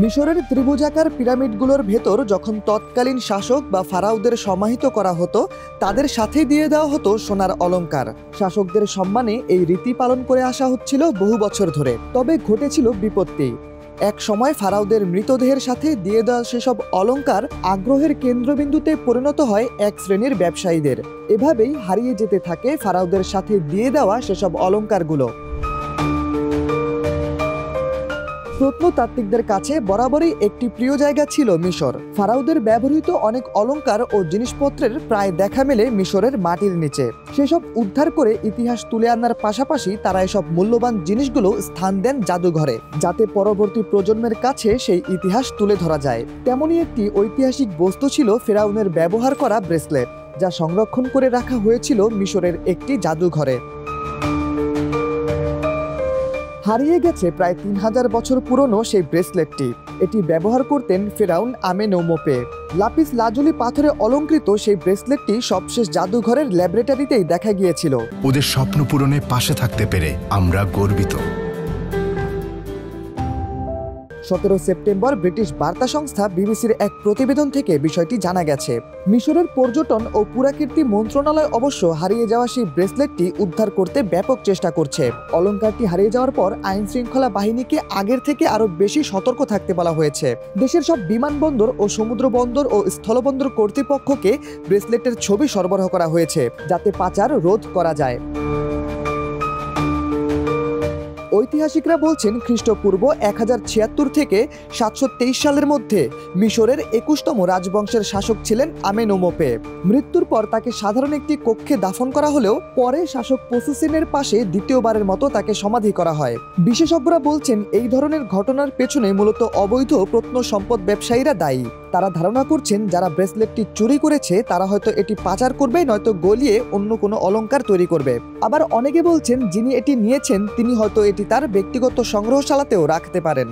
মিশরের ত্রিভুজাকার পিরামিডগুলোর ভেতর যখন তৎকালীন শাসক বা ফারাওদের সমাহিত করা হতো, তাদের সাথে দিয়ে দেওয়া হতো সোনার অলংকার। শাসকদের সম্মানে এই রীতি পালন করে আসা হচ্ছিল বহু বছর ধরে। তবে ঘটেছিল বিপত্তি। এক সময় ফারাওদের মৃতদেহের সাথে দিয়ে দেওয়া সেসব অলংকার আগ্রহের কেন্দ্রবিন্দুতে পরিণত হয় এক শ্রেণীর ব্যবসায়ীদের। এভাবেই হারিয়ে যেতে থাকে ফারাওদের সাথে দিয়ে দেওয়া সেসব অলংকারগুলো। প্রত্নতাত্ত্বিকদের কাছে বরাবরই একটি প্রিয় জায়গা ছিল মিশর। ফারাওদের ব্যবহৃত অনেক অলংকার ও জিনিসপত্রের প্রায় দেখা মেলে মিশরের মাটির নিচে। সেসব উদ্ধার করে ইতিহাস তুলে আনার পাশাপাশি তারা এসব মূল্যবান জিনিসগুলো স্থান দেন জাদুঘরে, যাতে পরবর্তী প্রজন্মের কাছে সেই ইতিহাস তুলে ধরা যায়। তেমনই একটি ঐতিহাসিক বস্তু ছিল ফেরাউনের ব্যবহার করা ব্রেসলেট, যা সংরক্ষণ করে রাখা হয়েছিল মিশরের একটি জাদুঘরে। হারিয়ে গেছে প্রায় 3000 বছর পুরনো সেই ব্রেসলেটটি। এটি ব্যবহার করতেন ফেরাউন আমেনৌমোপে। লাপিস লাজুলি পাথরে অলংকৃত সেই ব্রেসলেটটি সবশেষ জাদুঘরের ল্যাবরেটরিতেই দেখা গিয়েছিল। ওদের স্বপ্ন পূরণে পাশে থাকতে পেরে আমরা গর্বিত। 17 সেপ্টেম্বর ব্রিটিশ বার্তা সংস্থা বিবিসির এক প্রতিবেদন থেকে বিষয়টি জানা গেছে। মিশরের পর্যটন ও পুরাকীর্তি মন্ত্রণালয় অবশ্য হারিয়ে যাওয়া সেই ব্রেসলেটটি উদ্ধার করতে ব্যাপক চেষ্টা করছে। অলংকারটি হারিয়ে যাওয়ার পর আইন শৃঙ্খলা বাহিনীকে আগের থেকে আরো বেশি সতর্ক থাকতে বলা হয়েছে। দেশের সব বিমানবন্দর ও সমুদ্র বন্দর ও স্থলবন্দর কর্তৃপক্ষকে ব্রেসলেটের ছবি সরবরাহ করা হয়েছে, যাতে পাচার রোধ করা যায়। ঐতিহাসিকরা বলছেন খ্রিস্টপূর্ব 1076 থেকে 723 সালের মধ্যে মিশরের 21তম রাজবংশের শাসক ছিলেন আমেনৌমোপে। মৃত্যুর পর তাকে সাধারণ একটি কক্ষে দাফন করা হলেও পরে শাসক পোসুসিনের পাশে দ্বিতীয়বারের মতো তাকে সমাধি করা হয়। বিশেষজ্ঞরা বলছেন এই ধরনের ঘটনার পেছনে মূলত অবৈধ প্রত্ন সম্পদ ব্যবসায়ীরা দায়ী। তারা ধারণা করছেন যারা ব্রেসলেটটি চুরি করেছে তারা হয়তো এটি পাচার করবে, নয়তো গলিয়ে অন্য কোনো অলংকার তৈরি করবে। আবার অনেকে বলছেন যিনি এটি নিয়েছেন তিনি হয়তো এটি তার ব্যক্তিগত সংগ্রহশালাতেও রাখতে পারেন।